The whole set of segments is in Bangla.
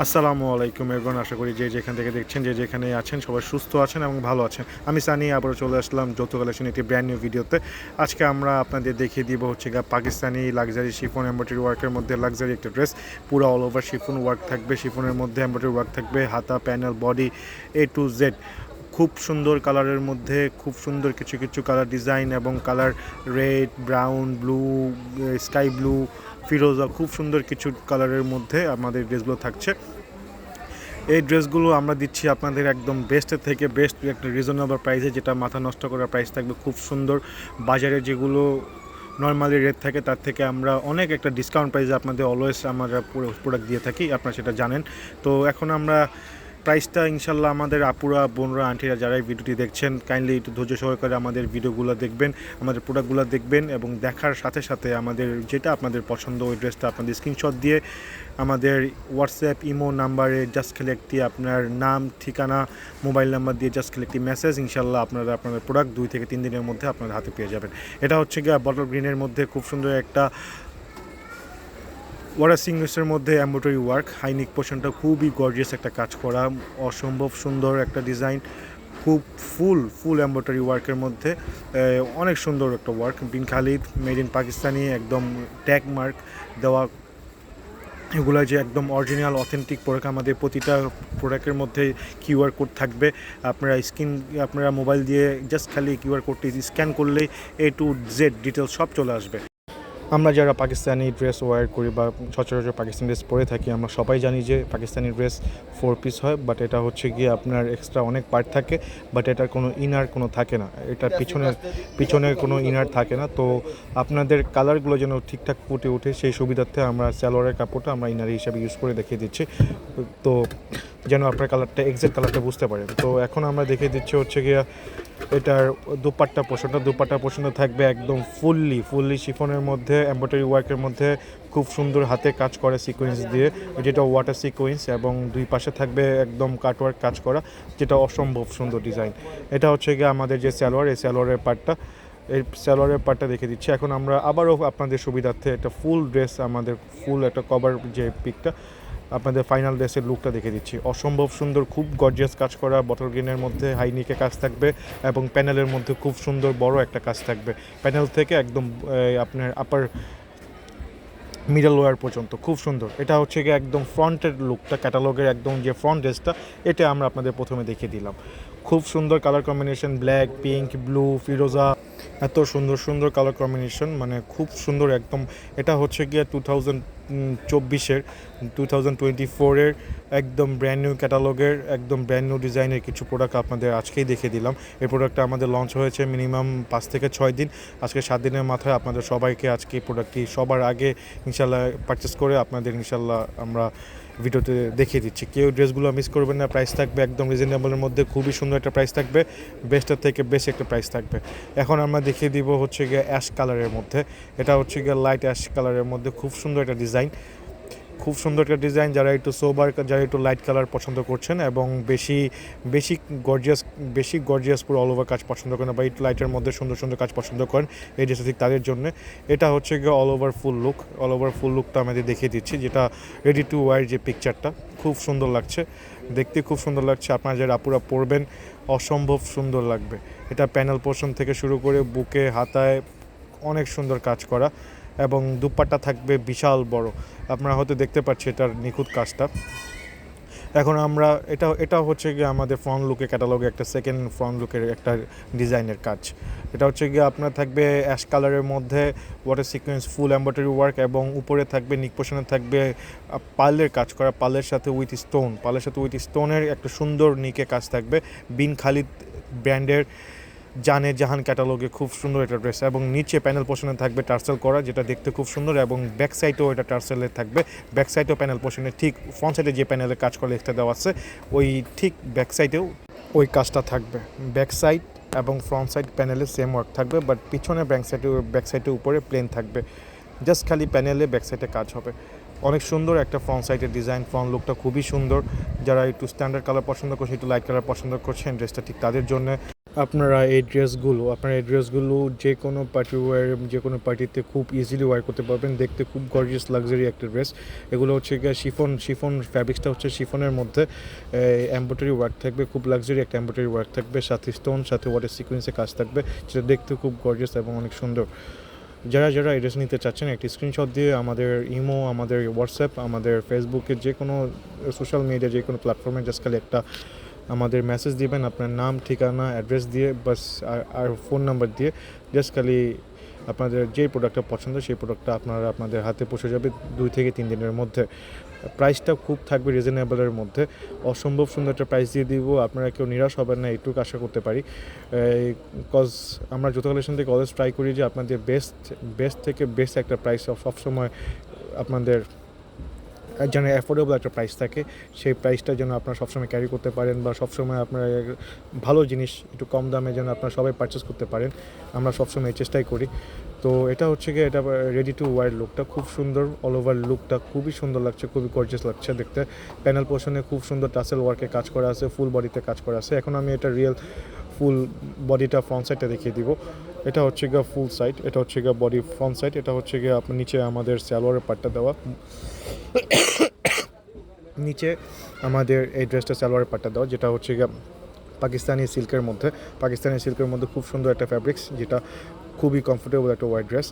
আসসালামু আলাইকুম এভরিওয়ান, আশা করি যে যেখান থেকে দেখছেন যে যেখানে আছেন সবাই সুস্থ আছেন এবং ভালো আছেন। আমি সানি আবারও চলে আসলাম যৌথ কালেকশন একটি ব্র্যান্ড নিউ ভিডিওতে। আজকে আমরা আপনাদের দেখিয়ে দিব হচ্ছে পাকিস্তানি লাক্সারি শিফন এমব্রয়ডারি ওয়ার্কের মধ্যে লাক্সারি একটা ড্রেস। পুরো অল ওভার শিফন ওয়ার্ক থাকবে, শিফনের মধ্যে এমব্রয়ডারি ওয়ার্ক থাকবে, হাতা, panel, body A to Z. খুব সুন্দর কালারের মধ্যে খুব সুন্দর কিছু কিছু কালার ডিজাইন এবং colour red, brown, blue, sky blue, ফিরোজা, খুব সুন্দর কিছু কালারের মধ্যে আমাদের ড্রেসগুলো থাকছে। এই ড্রেসগুলো আমরা দিচ্ছি আপনাদের একদম বেস্টের থেকে বেস্ট একটা রিজনেবল প্রাইসে, যেটা মাথা নষ্ট করার প্রাইস থাকবে। খুব সুন্দর, বাজারে যেগুলো নর্মালি রেট থাকে তার থেকে আমরা অনেক একটা ডিসকাউন্ট প্রাইসে আপনাদের অলওয়েজ আমরা প্রোডাক্ট দিয়ে থাকি, আপনারা সেটা জানেন। তো এখন আমরা প্রাইসটা ইনশাল্লাহ আমাদের আপুরা, বোনরা, আন্টিরা যারা এই ভিডিওটি দেখছেন কাইন্ডলি একটু ধৈর্য সহকারে আমাদের ভিডিওগুলো দেখবেন, আমাদের প্রোডাক্টগুলো দেখবেন এবং দেখার সাথে সাথে আমাদের যেটা আপনাদের পছন্দ ওই ড্রেসটা আপনাদের স্ক্রিনশট দিয়ে আমাদের হোয়াটসঅ্যাপ, ইমো নাম্বারে জাস্ট খালি একটি আপনার নাম, ঠিকানা, মোবাইল নাম্বার দিয়ে জাস্ট খালি একটি মেসেজ, ইনশাল্লাহ আপনারা আপনাদের প্রোডাক্ট 2 থেকে 3 দিনের মধ্যে আপনাদের হাতে পেয়ে যাবেন। এটা হচ্ছে গিয়ে বটল গ্রিনের মধ্যে খুব সুন্দর একটা ওয়াটার সিগনেচারের মধ্যে এমব্রয়ডারি ওয়ার্ক, হাইনিক পোর্শনটা খুবই গর্জিয়াস একটা কাজ করা, অসম্ভব সুন্দর একটা ডিজাইন, খুব ফুল এমব্রয়ডারি ওয়ার্কের মধ্যে অনেক সুন্দর একটা work. Bin Khalid made in Pakistani, একদম ট্যাগ মার্ক দেওয়া, এগুলো যে একদম অরিজিনাল অথেন্টিক প্রোডাক্ট। আমাদের প্রতিটা প্রোডাক্টের মধ্যে কিউআর কোড থাকবে, আপনারা মোবাইল দিয়ে জাস্ট খালি কিউআর কোডটি স্ক্যান করলেই এ টু জেড ডিটেলস সব চলে আসবে। আমরা যারা পাকিস্তানি ড্রেস ওয়্যার করি বা সচরাচর পাকিস্তানি ড্রেস পরে থাকি, আমরা সবাই জানি যে পাকিস্তানি ড্রেস 4 পিস হয়, বাট এটা হচ্ছে গিয়ে আপনার এক্সট্রা অনেক পার্ট থাকে, বাট এটার কোনো ইনার কোনো থাকে না, এটার পিছনে কোনো ইনার থাকে না। তো আপনাদের কালারগুলো যেন ঠিকঠাক ফুটে ওঠে সেই সুবিধার্থে আমরা সালোয়ারের কাপড়টা আমরা ইনার হিসাবে ইউজ করে দেখিয়ে দিচ্ছি, তো যেন আপনার কালারটা এক্সাক্ট কালারটা বুঝতে পারেন। তো এখন আমরা দেখিয়ে দিচ্ছি হচ্ছে গিয়ে এটার দুপাট্টা পোর্শনটা থাকবে একদম ফুললি শিফনের মধ্যে এমব্রয়ডারি ওয়ার্কের মধ্যে, খুব সুন্দর হাতে কাজ করে সিকোয়েন্স দিয়ে, যেটা ওয়াটার সিকোয়েন্স, এবং দুই পাশে থাকবে একদম কাটওয়ার্ক কাজ করা, যেটা অসম্ভব সুন্দর ডিজাইন। এটা হচ্ছে গিয়ে আমাদের যে সালোয়ার, এই সালোয়ারের পার্টটা দেখে দিচ্ছি। এখন আমরা আবারও আপনাদের সুবিধার্থে একটা ফুল ড্রেস, আমাদের ফুল একটা কভার যে পিকটা, আপনাদের ফাইনাল ড্রেসের লুকটা দেখে দিচ্ছি। অসম্ভব সুন্দর, খুব গর্জিয়াস কাজ করা, বটল গ্রিনের মধ্যে হাইনিকে কাজ থাকবে এবং প্যানেলের মধ্যে খুব সুন্দর বড় একটা কাজ থাকবে, প্যানেল থেকে একদম আপনার আপার মিডল ওয়্যার পর্যন্ত খুব সুন্দর। এটা হচ্ছে গিয়ে একদম ফ্রন্টের লুকটা, ক্যাটালগের একদম যে ফ্রন্ট ড্রেসটা, এটা আমরা আপনাদের প্রথমে দেখিয়ে দিলাম। খুব সুন্দর colour combination, black, pink, blue, ফিরোজা, এত সুন্দর কালার কম্বিনেশন, মানে খুব সুন্দর একদম। এটা হচ্ছে গিয়ে 2024-এর একদম ব্র্যান্ড নিউ ক্যাটালগের, একদম ব্র্যান্ড নিউ ডিজাইনের কিছু প্রোডাক্ট আপনাদের আজকেই দেখে দিলাম। এই প্রোডাক্টটা আমাদের লঞ্চ হয়েছে মিনিমাম 5 থেকে 6 দিন, আজকে 7 দিনের মাথায় আপনাদের সবাইকে আজকে এই প্রোডাক্টটি সবার আগে ইনশাল্লাহ পারচেস করে আপনাদের ইনশাল্লাহ আমরা ভিডিওতে দেখিয়ে দিচ্ছি। কেউ ড্রেসগুলো মিস করবেন না, প্রাইস থাকবে একদম রিজনেবলের মধ্যে, খুবই সুন্দর একটা প্রাইস থাকবে, বেস্টের থেকে বেস্ট একটা প্রাইস থাকবে। এখন আমরা দেখিয়ে দিব হচ্ছে গিয়ে অ্যাশ কালারের মধ্যে, এটা হচ্ছে গিয়ে লাইট অ্যাশ কালারের মধ্যে খুব সুন্দর একটা ডিজাইন, যারা একটু সোবার, যারা একটু লাইট কালার পছন্দ করছেন এবং বেশি গর্জিয়াস পুরো অল ওভার কাজ পছন্দ করেন, বা একটু লাইটের মধ্যে সুন্দর কাজ পছন্দ করেন, এই ড্রেসটা ঠিক তাদের জন্য। এটা হচ্ছে গিয়ে অল ওভার ফুল লুকটা আমাদের দেখিয়ে দিচ্ছি, যেটা রেডি টু ওয়্যার যে পিকচারটা, খুব সুন্দর লাগছে দেখতে, খুব সুন্দর লাগছে। আপনারা যারা আপুরা পরবেন অসম্ভব সুন্দর লাগবে। এটা প্যানেল পোর্শন থেকে শুরু করে বুকে, হাতায় অনেক সুন্দর কাজ করা, এবং দুপাট্টা থাকবে বিশাল বড়, আপনারা হয়তো দেখতে পাচ্ছেন এটার নিখুঁত কাজটা। এখন আমরা এটা হচ্ছে গিয়ে আমাদের ফ্রন্ট লুকে ক্যাটালগে একটা সেকেন্ড ফ্রন্ট লুকের একটা ডিজাইনের কাজ। এটা হচ্ছে গিয়ে আপনার থাকবে অ্যাশ কালারের মধ্যে ওয়াটার সিকোয়েন্স, ফুল এমব্রয়ডারি ওয়ার্ক, এবং উপরে থাকবে নিক পোর্শনে থাকবে পার্লের কাজ করা, পার্লের সাথে উইথ স্টোনের একটা সুন্দর নিকে কাজ থাকবে। বিন খালিদ ব্র্যান্ডের জাহান ক্যাটালগে খুব সুন্দর একটা ড্রেস, এবং নিচে প্যানেল পোর্শনে থাকবে টার্সেল করা, যেটা দেখতে খুব সুন্দর, এবং ব্যাক সাইডেও এটা টার্সেলের থাকবে, ব্যাক সাইডেও প্যানেল পোর্শনে ঠিক ফ্রন্ট সাইডে যে প্যানেলের কাজ করে এক্সট্রা দেওয়া আছে, ওই ঠিক ব্যাক সাইডেও ওই কাজটা থাকবে। ব্যাক সাইড এবং ফ্রন্ট সাইড প্যানেলে সেম ওয়ার্ক থাকবে, বাট পিছনে ব্যাক সাইডের উপরে প্লেন থাকবে, জাস্ট খালি প্যানেলে ব্যাক সাইডে কাজ হবে। অনেক সুন্দর একটা ফ্রন্ট সাইডের ডিজাইন, ফ্রন্ট লুকটা খুবই সুন্দর। যারা একটু স্ট্যান্ডার্ড কালার পছন্দ করছেন, একটু লাইট কালার পছন্দ করছেন, ড্রেসটা ঠিক তাদের জন্য। আপনারা এই ড্রেসগুলো যে কোনো পার্টি ওয়্যার, যে কোনো পার্টিতে খুব ইজিলি ওয়্যার করতে পারবেন। দেখতে খুব গর্জিয়াস লাক্সারি একটা ড্রেস। এগুলো হচ্ছে গিয়ে শিফন ফ্যাব্রিক্সটা হচ্ছে শিফনের মধ্যে এমব্রয়ডারি ওয়ার্ক থাকবে, খুব লাক্সারি একটা এমব্রয়ডারি ওয়ার্ক থাকবে, সাথে স্টোন, সাথে ওয়াটার সিকোয়েন্সে কাজ থাকবে, যেটা দেখতে খুব গর্জিয়াস এবং অনেক সুন্দর। যারা এই ড্রেস নিতে চাচ্ছেন একটি স্ক্রিনশট দিয়ে আমাদের ইমো, আমাদের হোয়াটসঅ্যাপ, আমাদের ফেসবুকে, যে কোনো সোশ্যাল মিডিয়া, যে কোনো প্ল্যাটফর্মে জাস্ট খালি একটা আমাদের মেসেজ দিবেন আপনার নাম, ঠিকানা, অ্যাড্রেস দিয়ে বাস, আর ফোন নাম্বার দিয়ে। জাস্ট খালি আপনাদের যে প্রোডাক্টটা পছন্দ সেই প্রোডাক্টটা আপনাদের হাতে পৌঁছে যাবে 2 থেকে 3 দিনের মধ্যে। প্রাইসটা খুব থাকবে রিজনেবলের মধ্যে। অসম্ভব সুন্দর একটা প্রাইস দিয়ে দিব, আপনারা কেউ নিরাশ হবেন না, এইটুকু আশা করতে পারি। কজ আমরা জুতো কালেকশন থেকে অলওয়েজ ট্রাই করি যে আপনাদের বেস্ট থেকে বেস্ট একটা প্রাইস সবসময় আপনাদের যেন অ্যাফোর্ডেবল একটা প্রাইস থাকে, সেই প্রাইসটা যেন আপনারা সবসময় ক্যারি করতে পারেন, বা সবসময় আপনারা ভালো জিনিস একটু কম দামে যেন আপনারা সবাই পারচেস করতে পারেন, আমরা সবসময় চেষ্টাই করি। তো এটা হচ্ছে গিয়ে এটা রেডি টু ওয়্যার লুকটা খুব সুন্দর, অল ওভার লুকটা খুবই সুন্দর লাগছে, খুবই গর্জিয়াস লাগছে দেখতে। প্যানেল পোর্শনে খুব সুন্দর টাসেল ওয়ার্কে কাজ করা আছে, ফুল বডিতে কাজ করা আছে। এখন আমি এটা রিয়েল ফুল বডিটা ফ্রন্ট সাইডটা দেখিয়ে দিব। এটা হচ্ছে গিয়ে ফুল সাইড, এটা হচ্ছে গিয়ে বডি ফ্রন্ট সাইড, এটা হচ্ছে গিয়ে আপনার নিচে আমাদের সালোয়ারের পার্টটা দেওয়া, নিচে আমাদের এই ড্রেসটা সালোয়ারের পাট্টা দেওয়া, যেটা হচ্ছে গিয়ে পাকিস্তানি সিল্কের মধ্যে খুব সুন্দর একটা ফ্যাব্রিক্স, যেটা খুবই কমফোর্টেবল একটা হোয়াইট ড্রেস।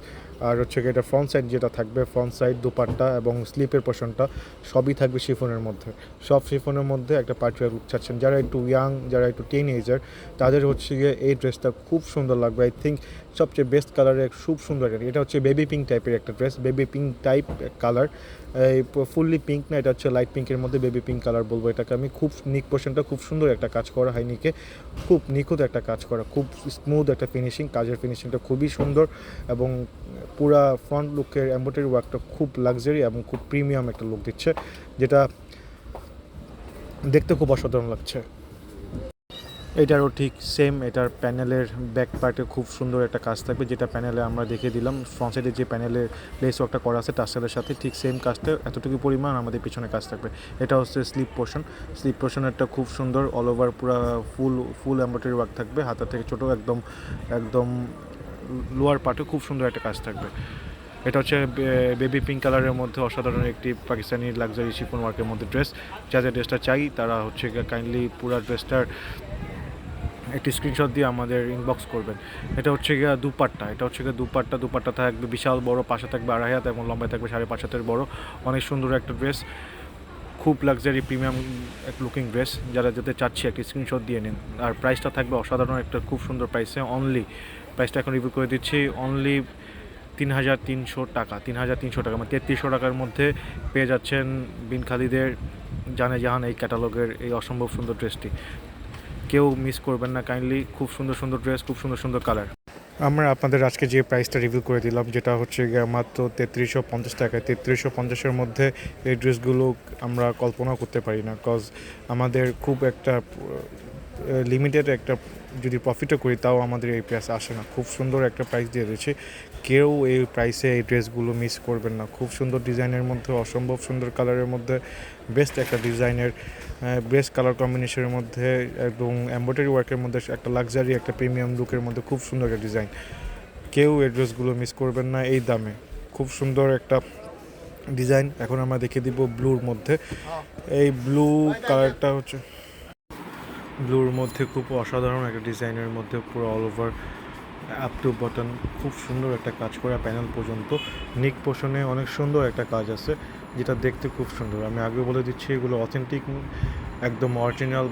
আর হচ্ছে গিয়ে এটা ফ্রন্ট সাইড যেটা থাকবে, ফ্রন্ট সাইড দুপাট্টা এবং স্লিপের পোর্শনটা সবই থাকবে শিফনের মধ্যে। সব শিফনের মধ্যে একটা পার্টিওয়ার লুক চাচ্ছেন, যারা একটু ইয়াং, যারা একটু টিনেজার, তাদের হচ্ছে গিয়ে এই ড্রেসটা খুব সুন্দর লাগবে। আই থিঙ্ক সবচেয়ে বেস্ট কালারের খুব সুন্দর এটা হচ্ছে বেবি পিঙ্ক টাইপের একটা dress, baby pink type colour. এই ফুললি পিঙ্ক না, এটা হচ্ছে লাইট পিঙ্কের মধ্যে বেবি পিঙ্ক কালার বলবো এটাকে আমি। খুব নিক পোর্শনটা খুব সুন্দর একটা কাজ করা, হাইনিকে খুব নিখুঁত একটা কাজ করা, খুব স্মুথ একটা ফিনিশিং, কাজের ফিনিশিংটা খুবই সুন্দর, এবং পুরা ফ্রন্ট লুকের এমব্রয়ডারি ওয়ার্কটা খুব লাক্সারি এবং খুব প্রিমিয়াম একটা লুক দিচ্ছে, যেটা দেখতে খুব অসাধারণ লাগছে। এটারও ঠিক সেম, এটার প্যানেলের ব্যাক পার্টে খুব সুন্দর একটা কাজ থাকবে, যেটা প্যানেলে আমরা দেখিয়ে দিলাম। ফ্রন্ট সাইডে যে প্যানেলে লেস ওয়ার্কটা করা আছে টাসেলের সাথে, ঠিক সেম কাজটা এতটুকু পরিমাণ আমাদের পিছনে কাজ থাকবে। এটা হচ্ছে স্লিপ পোর্শনেরটা খুব সুন্দর, অল ওভার পুরো ফুল এমব্রয়ডারি ওয়ার্ক থাকবে, হাতা থেকে ছোটো একদম লোয়ার পার্টে খুব সুন্দর একটা কাজ থাকবে। এটা হচ্ছে বেবি পিঙ্ক কালারের মধ্যে অসাধারণ একটি পাকিস্তানি লাক্সারি শিফন ওয়ার্কের মধ্যে ড্রেস। যাদের ড্রেসটা চাই তারা হচ্ছে কাইন্ডলি পুরো ড্রেসটার একটি স্ক্রিনশট দিয়ে আমাদের ইনবক্স করবেন। এটা হচ্ছে গিয়ে দুপাট্টা থাকবে বিশাল বড়, পাশে থাকবে 2.5 হাত এবং লম্বায় থাকবে 5.5 হাতের বড়। অনেক সুন্দর একটা ড্রেস, খুব লাক্সারি প্রিমিয়াম লুকিং ড্রেস। যারা যেতে চাচ্ছি একটি স্ক্রিনশট দিয়ে নিন। আর প্রাইসটা থাকবে অসাধারণ একটা খুব সুন্দর প্রাইসে, প্রাইসটা এখন রিভিউ করে দিচ্ছি, অনলি 3,300 টাকা, 3,300 টাকা, মানে 3,300 টাকার মধ্যে পেয়ে যাচ্ছেন বিন খালিদের জানে জাহান এই ক্যাটালগের এই অসম্ভব সুন্দর ড্রেসটি। কেউ মিস করবেন না কাইন্ডলি, খুব সুন্দর ড্রেস, খুব সুন্দর কালার। আমরা আপনাদের আজকে যে প্রাইসটা রিভিউ করে দিলাম, যেটা হচ্ছে গিয়ে মাত্র 3,350 টাকায়। 3,350-এর মধ্যে এই ড্রেসগুলো আমরা কল্পনাও করতে পারি না, কজ আমাদের খুব একটা লিমিটেড একটা যদি প্রফিটও করি তাও আমাদের এই প্রাইস আসে না। খুব সুন্দর একটা প্রাইস দিয়ে দিয়েছি, কেউ এই প্রাইসে এই ড্রেসগুলো মিস করবেন না। খুব সুন্দর ডিজাইনের মধ্যে, অসম্ভব সুন্দর কালারের মধ্যে, বেস্ট একটা ডিজাইনের, বেস্ট কালার কম্বিনেশনের মধ্যে, এবং এমব্রয়ডারি ওয়ার্কের মধ্যে একটা লাক্সারি একটা প্রিমিয়াম লুকের মধ্যে খুব সুন্দর একটা ডিজাইন। কেউ এই ড্রেসগুলো মিস করবেন না এই দামে। খুব সুন্দর একটা ডিজাইন। এখন আমরা দেখে দিব ব্লুর মধ্যে। এই ব্লু কালারটা হচ্ছে ব্লুর মধ্যে খুব অসাধারণ একটা ডিজাইনের মধ্যে, পুরো all over up to button খুব সুন্দর একটা কাজ করা, প্যানেল পর্যন্ত নিক পোর্শনে অনেক সুন্দর একটা কাজ আছে, যেটা দেখতে খুব সুন্দর। আমি আগে বলে দিচ্ছি এগুলো অথেন্টিক, একদম অরিজিনাল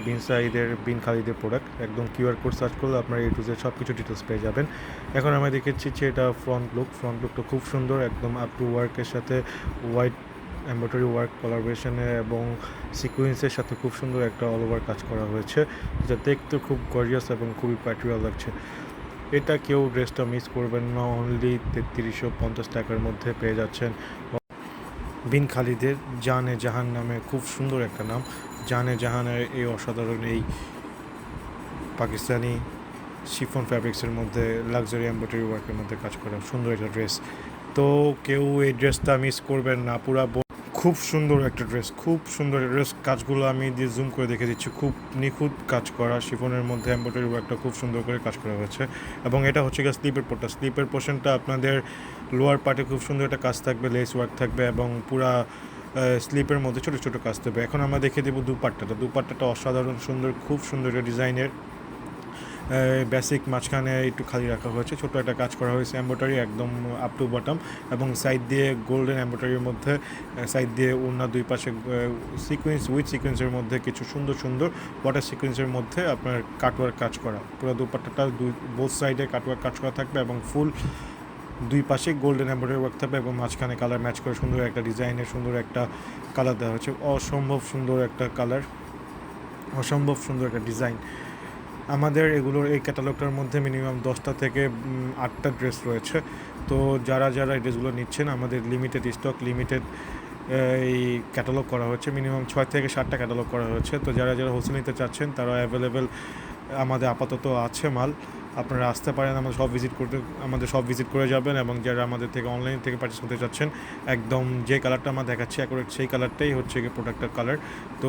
বিন খালিদের প্রোডাক্ট। একদম কিউআর কোড সার্চ করলে আপনারা A to Z সব কিছু ডিটেলস পেয়ে যাবেন। এখন আমি দেখেছি যে এটা ফ্রন্ট লুকটা খুব সুন্দর, একদম আপ টু ওয়ার্কের সাথে হোয়াইট এমব্রয়ডারি ওয়ার্ক কোলাবোরেশনে এবং সিকুয়েন্সের সাথে খুব সুন্দর একটা অল ওভার কাজ করা হয়েছে, যেটা দেখতে খুব গর্জিয়াস এবং খুবই প্যাট্রিয়াল লাগছে। এটা কেউ ড্রেসটা মিস করবেন না, অনলি 3,350 টাকার মধ্যে পেয়ে যাচ্ছেন বিন খালিদের জানে জাহান নামে, খুব সুন্দর একটা নাম। জানে জাহানের এই অসাধারণ এই পাকিস্তানি শিফন ফ্যাব্রিক্সের মধ্যে লাক্সারি এমব্রয়ডারি ওয়ার্কের মধ্যে কাজ করা সুন্দর একটা ড্রেস। তো কেউ এই ড্রেসটা মিস করবেন না, খুব সুন্দর একটা ড্রেস, খুব সুন্দর ড্রেস। কাজগুলো আমি দিয়ে জুম করে দেখে দিচ্ছি, খুব নিখুঁত কাজ করা। শিফনের মধ্যে এমব্রয়ডারি ওয়ার্কটা খুব সুন্দর করে কাজ করা হয়েছে। এবং এটা হচ্ছে গিয়ে স্লিপের পোর্শনটা আপনাদের লোয়ার পার্টে খুব সুন্দর একটা কাজ থাকবে, লেস ওয়ার্ক থাকবে এবং পুরা স্লিপের মধ্যে ছোটো ছোটো কাজ থাকবে। এখন আমরা দেখে দেবো দুপাট্টাটা অসাধারণ সুন্দর, খুব সুন্দর ডিজাইনের। বেসিক মাঝখানে একটু খালি রাখা হয়েছে, ছোটো একটা কাজ করা হয়েছে এমব্রয়ডারি একদম আপ টু বটম, এবং সাইড দিয়ে গোল্ডেন এমব্রয়ডারির মধ্যে সাইড দিয়ে ওড়না দুই পাশে সিকোয়েন্সের মধ্যে কিছু সুন্দর সুন্দর ওয়াটার সিকোয়েন্সের মধ্যে আপনার কাটওয়ার্ক কাজ করা। পুরো দুপাট্টাটা বোথ সাইডে কাটওয়ার্ক কাজ করা থাকবে এবং ফুল দুই পাশে গোল্ডেন এমব্রয়ডারি ওয়ার্ক থাকবে এবং মাঝখানে কালার ম্যাচ করে সুন্দর একটা ডিজাইনের সুন্দর একটা কালার দেওয়া হয়েছে। অসম্ভব সুন্দর একটা কালার, অসম্ভব সুন্দর একটা ডিজাইন। আমাদের এগুলোর এই ক্যাটালগটার মধ্যে মিনিমাম 10টা থেকে 8টা ড্রেস রয়েছে। তো যারা এই ড্রেসগুলো নিচ্ছেন, আমাদের লিমিটেড স্টক, লিমিটেড এই ক্যাটালগ করা হচ্ছে, মিনিমাম 6 থেকে 7টা ক্যাটালগ করা হয়েছে। তো যারা হোলসেল নিতে চাচ্ছেন তারা অ্যাভেলেবেল আমাদের আপাতত আছে মাল। আপনারা আসতে পারেন, আমাদের সব ভিজিট করে যাবেন। এবং যারা আমাদের থেকে অনলাইন থেকে পারচেস করতে চাচ্ছেন, একদম যে কালারটা আমরা দেখাচ্ছি অ্যাকুরেট সেই কালারটাই হচ্ছে গিয়ে প্রোডাক্টের কালার। তো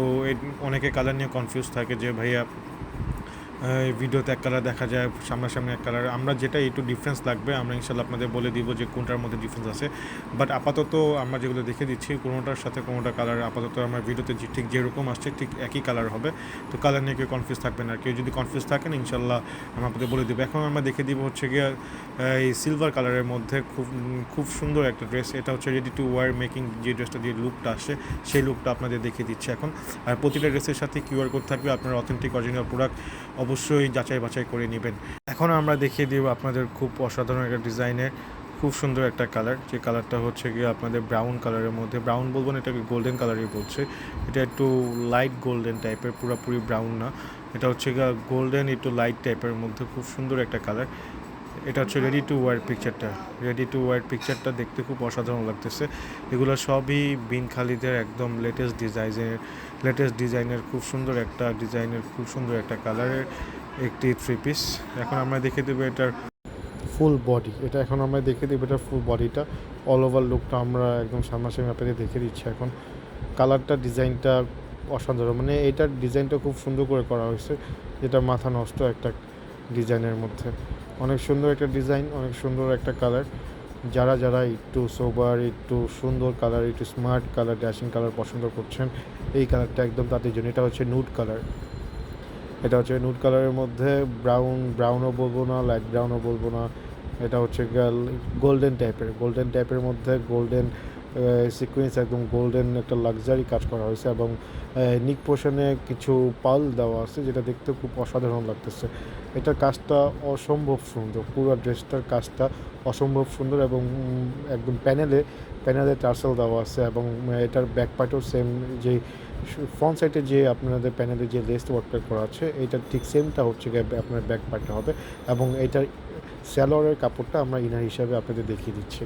অনেকে কালার নিয়ে কনফিউজ থাকে যে ভাইয়া ভিডিওতে এক কালার দেখা যায়, সামনাসামনি এক কালার। আমরা যেটা একটু ডিফারেন্স লাগবে আমরা ইনশাল্লাহ আপনাদের বলে দিব যে কোনটার মধ্যে ডিফারেন্স আছে। বাট আপাতত আমরা যেগুলো দেখে দিচ্ছি কোনোটার সাথে কোনোটা কালার আপাতত আমার ভিডিওতে ঠিক যেরকম আসছে ঠিক একই কালার হবে। তো কালার নিয়ে কেউ কনফিউজ থাকবেন না। কেউ যদি কনফিউজ থাকেন ইনশাল্লাহ আমরা আপনাদের বলে দেবো। এখন আমরা দেখে দিব হচ্ছে গিয়ে এই সিলভার কালারের মধ্যে খুব সুন্দর একটা ড্রেস। এটা হচ্ছে রেডি টু ওয়ার মেকিং, যে ড্রেসটা দিয়ে লুকটা আসে সেই লুকটা আপনাদের দেখিয়ে দিচ্ছি এখন। আর প্রতিটা ড্রেসের সাথে কিউআর কোড থাকবে, আপনার অথেন্টিক অরিজিনাল প্রোডাক্ট অবশ্যই যাচাই বাছাই করে নেবেন। এখন আমরা দেখিয়ে দিব আপনাদের খুব অসাধারণ একটা ডিজাইনের খুব সুন্দর একটা কালার, যে কালারটা হচ্ছে গিয়ে আপনাদের ব্রাউন কালারের মধ্যে। ব্রাউন বলবো না, এটাকে গোল্ডেন কালারই বলছে। এটা একটু লাইট গোল্ডেন টাইপের, পুরোপুরি ব্রাউন না, এটা হচ্ছে গিয়ে গোল্ডেন একটু লাইট টাইপের মধ্যে, খুব সুন্দর একটা কালার। এটা হচ্ছে রেডি টু ওয়ার পিকচারটা দেখতে খুব অসাধারণ লাগতেছে। এগুলো সবই বিন খালিদের একদম লেটেস্ট ডিজাইনের খুব সুন্দর একটা কালারের একটি 3 পিস। এখন আমরা দেখে দেবো এটার ফুল বডি। এটার ফুল বডিটা, অল ওভার লুকটা আমরা একদম সামনাসামনি আপনাদের দেখে দিচ্ছি এখন। কালারটা, ডিজাইনটা অসাধারণ, মানে এটার ডিজাইনটা খুব সুন্দর করে করা হয়েছে, যেটা মাথা নষ্ট একটা ডিজাইনের মধ্যে। অনেক সুন্দর একটা ডিজাইন, অনেক সুন্দর একটা কালার। যারা একটু সোবার, একটু সুন্দর কালার, একটু স্মার্ট কালার, ড্যাশিং কালার পছন্দ করছেন, এই কালারটা একদম তাদের জন্য। এটা হচ্ছে নুড কালারের মধ্যে ব্রাউনও বলবো না, লাইট ব্রাউনও বলবো না। এটা হচ্ছে গোল্ডেন টাইপের মধ্যে গোল্ডেন সিকোয়েন্স, একদম গোল্ডেন একটা লাক্সারি কাজ করা হয়েছে এবং নিক পোর্শনে কিছু পাল দেওয়া আছে, যেটা দেখতে খুব অসাধারণ লাগতেছে। এটার কাজটা অসম্ভব সুন্দর, পুরো ড্রেসটার কাজটা অসম্ভব সুন্দর এবং একদম প্যানেলে টার্সেল দেওয়া আছে। এবং এটার ব্যাক পার্টও সেম, যে ফ্রন্ট সাইডে যে আপনাদের প্যানেলে যে লেস ওয়ার্কটা করা আছে, এইটার ঠিক সেমটা হচ্ছে গিয়ে আপনার ব্যাক পার্টে হবে। এবং এইটার স্যালোয়ারের কাপড়টা আমরা ইনার হিসাবে আপনাদের দেখিয়ে দিচ্ছি।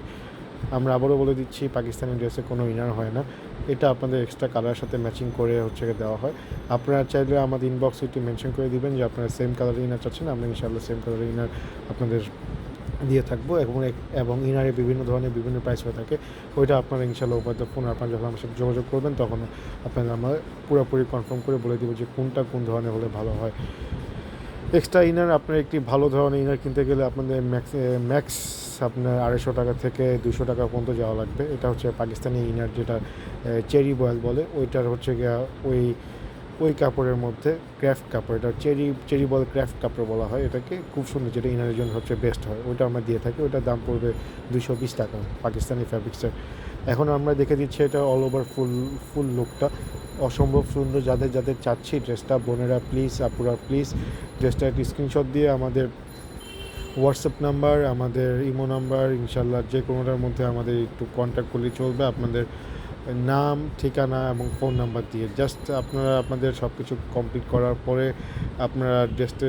আমরা আবারও বলে দিচ্ছি, পাকিস্তানি ড্রেসে কোনো ইনার হয় না, এটা আপনাদের এক্সট্রা কালারের সাথে ম্যাচিং করে হচ্ছে দেওয়া হয়। আপনারা চাইলে আমাদের ইনবক্সে একটু মেনশন করে দিবেন যে আপনারা সেম কালারের ইনার চাচ্ছেন, আমরা ইনশাআল্লাহ সেম কালারের ইনার আপনাদের দিয়ে থাকবো। এবং ইনারে বিভিন্ন ধরনের বিভিন্ন প্রাইস হয়ে থাকে, ওইটা আপনারা ইনশাআল্লাহ উপায় ফোন আপনারা যখন আমার সাথে যোগাযোগ করবেন তখন আপনারা আমরা পুরোপুরি কনফার্ম করে বলে দেবো যে কোন ধরনের হলে ভালো হয়। এক্সট্রা ইনার, আপনার একটি ভালো ধরনের ইনার কিনতে গেলে আপনাদের ম্যাক্স আপনার 250 টাকা থেকে 200 টাকা পর্যন্ত যাওয়া লাগবে। এটা হচ্ছে পাকিস্তানি ইনার, যেটা চেরি বয়েল বলে, ওইটার হচ্ছে গিয়া ওই কাপড়ের মধ্যে ক্রাফট কাপড়, এটা চেরি বয়েল ক্রাফট কাপড় বলা হয় এটাকে, খুব সুন্দর, যেটা ইনারের জন্য হচ্ছে বেস্ট হয়, ওইটা আমরা দিয়ে থাকি। ওইটার দাম পড়বে 220 টাকা পাকিস্তানি ফ্যাব্রিক্সের। এখন আমরা দেখে দিচ্ছি এটা অল ওভার ফুল লুকটা অসম্ভব সুন্দর। যাদের চাচ্ছি ড্রেসটা, বোনেরা প্লিজ, আপুরা প্লিজ, ড্রেসটা একটি স্ক্রিনশট দিয়ে আমাদের হোয়াটসঅ্যাপ নাম্বার, আমাদের ইমো নাম্বার, ইনশাল্লাহ যে কোনোটার মধ্যে আমাদের একটু কন্ট্যাক্ট করলেই চলবে। আপনাদের নাম, ঠিকানা এবং ফোন নাম্বার দিয়ে জাস্ট আপনারা আপনাদের সব কিছু কমপ্লিট করার পরে, আপনারা ড্রেসটা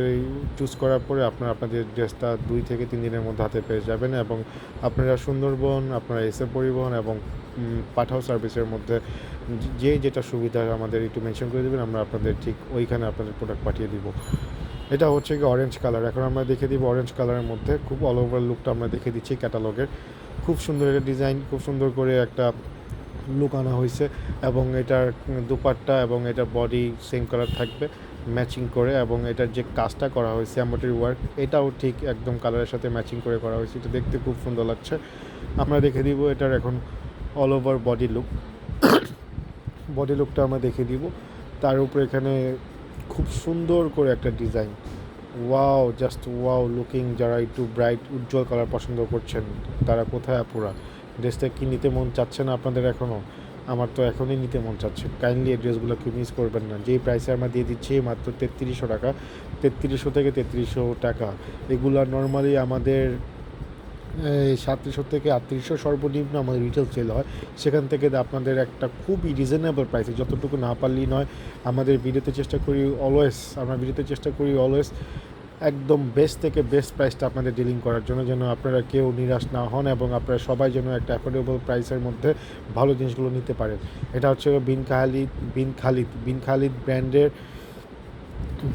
চুজ করার পরে আপনাদের ড্রেসটা 2 থেকে 3 দিনের মধ্যে হাতে পেয়ে যাবেন। এবং আপনারা সুন্দরবন, আপনারা এসএ পরিবহন এবং পাঠাও সার্ভিসের মধ্যে যেটা সুবিধা আমাদের একটু মেনশন করে দেবেন, আমরা আপনাদের ঠিক ওইখানে আপনাদের প্রোডাক্ট পাঠিয়ে দিব। এটা হচ্ছে কি অরেঞ্জ কালার। এখন আমরা দেখে দিব অরেঞ্জ কালারের মধ্যে খুব অল ওভার লুকটা আমরা দেখে দিচ্ছি ক্যাটালগের। খুব সুন্দর একটা ডিজাইন, খুব সুন্দর করে একটা লুক আনা হয়েছে এবং এটার দুপাট্টা এবং এটার বডি সেম কালার থাকবে ম্যাচিং করে, এবং এটার যে কাজটা করা হয়েছে এমব্রয়ডারি ওয়ার্ক এটাও ঠিক একদম কালারের সাথে ম্যাচিং করে করা হয়েছে। এটা দেখতে খুব সুন্দর লাগছে। আমরা দেখে দিব এটার এখন অল ওভার বডি লুকটা আমরা দেখে দিব। তার উপরে এখানে খুব সুন্দর করে একটা design, wow, just wow looking. যারা একটু ব্রাইট উজ্জ্বল কালার পছন্দ করছেন তারা কোথায় আপুরা, ড্রেসটা কি নিতে মন চাচ্ছে না আপনাদের এখনও? আমার তো এখনই নিতে মন চাচ্ছে। কাইন্ডলি এই ড্রেসগুলো কেউ মিস করবেন না। যেই প্রাইসে আমরা দিয়ে দিচ্ছি মাত্র 3300 টাকা, 3300 থেকে 3300 টাকা। এগুলা নর্মালি আমাদের 3700 থেকে 3800 সর্বনিম্ন আমাদের রিটেল সেল হয়। সেখান থেকে আপনাদের একটা খুবই রিজনেবল প্রাইসে, যতটুকু না পারলেই নয়। আমরা ভিডিওতে চেষ্টা করি অলওয়েজ একদম বেস্ট থেকে বেস্ট প্রাইসটা আপনাদের ডিলিং করার জন্য, যেন আপনারা কেউ নিরাশ না হন এবং আপনারা সবাই যেন একটা অ্যাফোর্ডেবল প্রাইসের মধ্যে ভালো জিনিসগুলো নিতে পারেন। এটা হচ্ছে বিন খালিদ ব্র্যান্ডের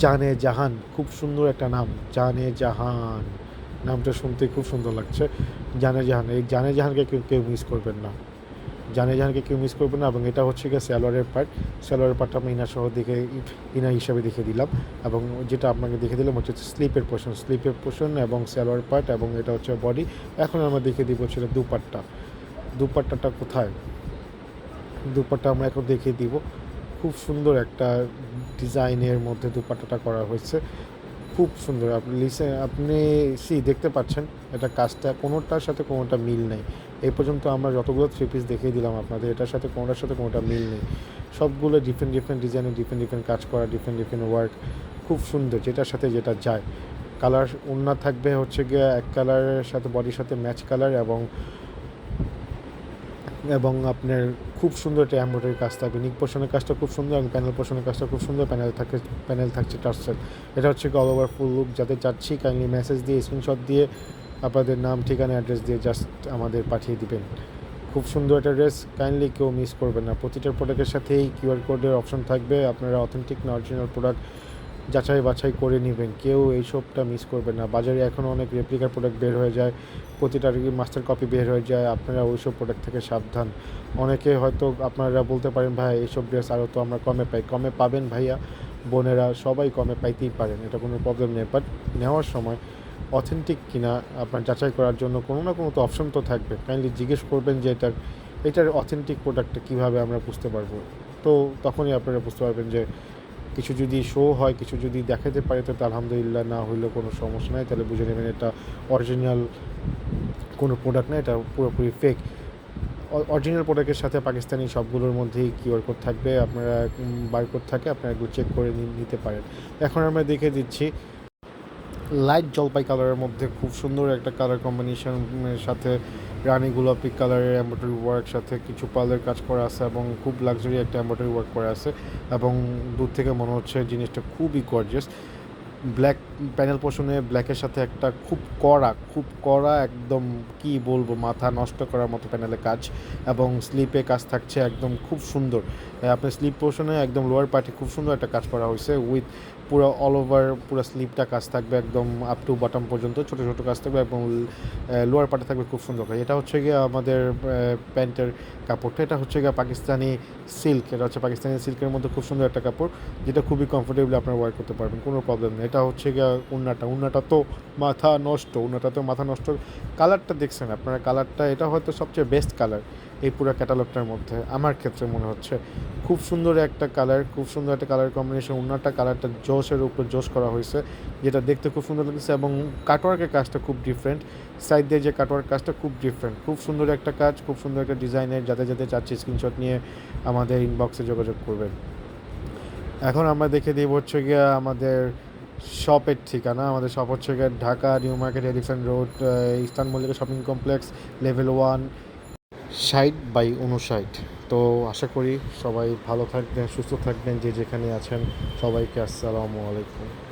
জানে জাহান, খুব সুন্দর একটা নাম, জানে জাহান। নামটা শুনতে খুব সুন্দর লাগছে, জানে জাহান। এই জানে জাহানকে কেউ মিস করবেন না, এবং এটা হচ্ছে গিয়ে সালোয়ারের পার্টটা আমি ইনার হিসাবে দেখে দিলাম, এবং যেটা আপনাকে দেখে দিলাম হচ্ছে স্লিপের পোর্শন এবং সালোয়ার পার্ট, এবং এটা হচ্ছে বডি। এখন আমরা দেখে দিব হচ্ছে দুপাট্টাটা কোথায়। দুপাট্টা আমরা এখন দেখিয়ে দিব। খুব সুন্দর একটা ডিজাইনের মধ্যে দুপাট্টাটা করা হয়েছে, খুব সুন্দর। আপনি দেখতে পাচ্ছেন এটা কাজটা কোনোটার সাথে কোনোটা মিল নেই। এই পর্যন্ত আমরা যতগুলো থ্রি পিস দেখিয়ে দিলাম আপনাদের, এটার সাথে কোনোটা মিল নেই। সবগুলো ডিফারেন্ট ডিজাইনে ডিফারেন্ট কাজ করা, ডিফারেন্ট ওয়ার্ক, খুব সুন্দর। যেটার সাথে যেটা যায়। কালার ওড়না থাকবে হচ্ছে গিয়ে এক কালারের সাথে বডির সাথে ম্যাচ কালার, এবং আপনার খুব সুন্দর একটা এমব্রয়ডারি কাজ থাকবে। নিক পোর্শনের কাজটা খুব সুন্দর এবং প্যানেল পোর্শনের কাজটা খুব সুন্দর। প্যানেল থাকছে টার্সেল। এটা হচ্ছে অল ওভার ফুল লুক। যাতে চাচ্ছি কাইন্ডলি মেসেজ দিয়ে স্ক্রিনশট দিয়ে আপনাদের নাম, ঠিকানা, অ্যাড্রেস দিয়ে জাস্ট আমাদের পাঠিয়ে দিবেন। খুব সুন্দর একটা ড্রেস, কাইন্ডলি কেউ মিস করবেন না। প্রতিটা প্রোডাক্টের সাথেই কিউআর কোডের অপশন থাকবে। আপনারা অথেন্টিক না অরিজিনাল প্রোডাক্ট যাচাই বাছাই করে নেবেন, কেউ এইসবটা মিস করবেন না। বাজারে এখনও অনেক রেপ্লিকার প্রোডাক্ট বের হয়ে যায়, প্রতিটার মাস্টার কপি বের হয়ে যায়। আপনারা ওইসব প্রোডাক্ট থেকে সাবধান। অনেকে হয়তো আপনারা বলতে পারেন ভাই এইসব ড্রেস আরও তো আমরা কমে পাবেন ভাইয়া, বোনেরা সবাই কমে পাইতেই পারেন, এটা কোনো প্রবলেম নেই। বাট নেওয়ার সময় অথেন্টিক কিনা আপনার যাচাই করার জন্য কোনো না কোনো তো অপশন তো থাকবে। কাইন্ডলি জিজ্ঞেস করবেন যে এটার অথেন্টিক প্রোডাক্টটা কীভাবে আমরা বুঝতে পারবো। তো তখনই আপনারা বুঝতে পারবেন যে কিছু যদি শো হয়, কিছু যদি দেখাতে পারে তো আলহামদুলিল্লাহ, না হইলেও কোনো সমস্যা নাই। তাহলে বুঝে নেবেন এটা অরিজিনাল কোনো প্রোডাক্ট না, এটা পুরোপুরি ফেক। অরিজিনাল প্রোডাক্টের সাথে পাকিস্তানি সবগুলোর মধ্যেই কিউআর কোড থাকবে, আপনারা বারকোড থাকে, আপনারা এগুলো চেক করে নিতে পারেন। এখন আমরা দেখে দিচ্ছি লাইট জলপাই কালারের মধ্যে খুব সুন্দর একটা কালার কম্বিনেশনের সাথে রানী গোলাপি কালারের এমব্রয়ডারি ওয়ার্ক, সাথে কিছু পার্লের কাজ করা আছে এবং খুব লাক্সারি একটা এমব্রয়ডারি ওয়ার্ক করা আছে, এবং দূর থেকে মনে হচ্ছে জিনিসটা খুবই গর্জিয়াস। ব্ল্যাক প্যানেল পোর্শনে ব্ল্যাকের সাথে একটা খুব কড়া একদম কি বলবো, মাথা নষ্ট করার মতো প্যানেলে কাজ, এবং স্লিপে কাজ থাকছে একদম খুব সুন্দর। আপনার স্লিপ পোর্শনে একদম লোয়ার পার্টে খুব সুন্দর একটা কাজ করা হয়েছে, উইথ পুরো অল ওভার পুরো স্লিপটা কাজ থাকবে একদম আপ টু বটম পর্যন্ত, ছোটো ছোটো কাজ থাকবে, এবং লোয়ার পার্টে থাকবে খুব সুন্দর। এটা হচ্ছে গিয়ে আমাদের প্যান্টের কাপড়টা, এটা হচ্ছে গিয়ে পাকিস্তানি সিল্ক। এটা হচ্ছে পাকিস্তানি সিল্কের মধ্যে খুব সুন্দর একটা কাপড়, যেটা খুবই কমফোর্টেবলি আপনারা ওয়ার করতে পারবেন, কোনো প্রবলেম নেই। এটা হচ্ছে গিয়ে উন্নাটা তো মাথা নষ্ট। কালারটা দেখছেন আপনারা, কালারটা এটা হয়তো সবচেয়ে বেস্ট কালার এই পুরো ক্যাটালগটার মধ্যে আমার ক্ষেত্রে মনে হচ্ছে। খুব সুন্দর একটা কালার কম্বিনেশন। উন্নাটা কালারটা জোশের উপর জোশ করা হয়েছে, যেটা দেখতে খুব সুন্দর লাগছে, এবং কাটওয়ার্কের কাজটা খুব ডিফারেন্ট। সাইড দিয়ে যে কাটওয়ার্ক কাজটা খুব ডিফারেন্ট, খুব সুন্দর একটা কাজ, খুব সুন্দর একটা ডিজাইনের। যাতে চাচ্ছি স্ক্রিনশট নিয়ে আমাদের ইনবক্সে যোগাযোগ করবেন। এখন আমরা দেখে দিব হচ্ছে গিয়ে আমাদের শপের ঠিকানা। আমাদের শপ হচ্ছে গিয়ে Dhaka new market, elephant road, eastern Mallika shopping complex, level 1, 60/59। তো আশা করি সবাই ভালো থাকবেন, সুস্থ থাকবেন, যে যেখানে আছেন। সবাইকে আসসালামু আলাইকুম।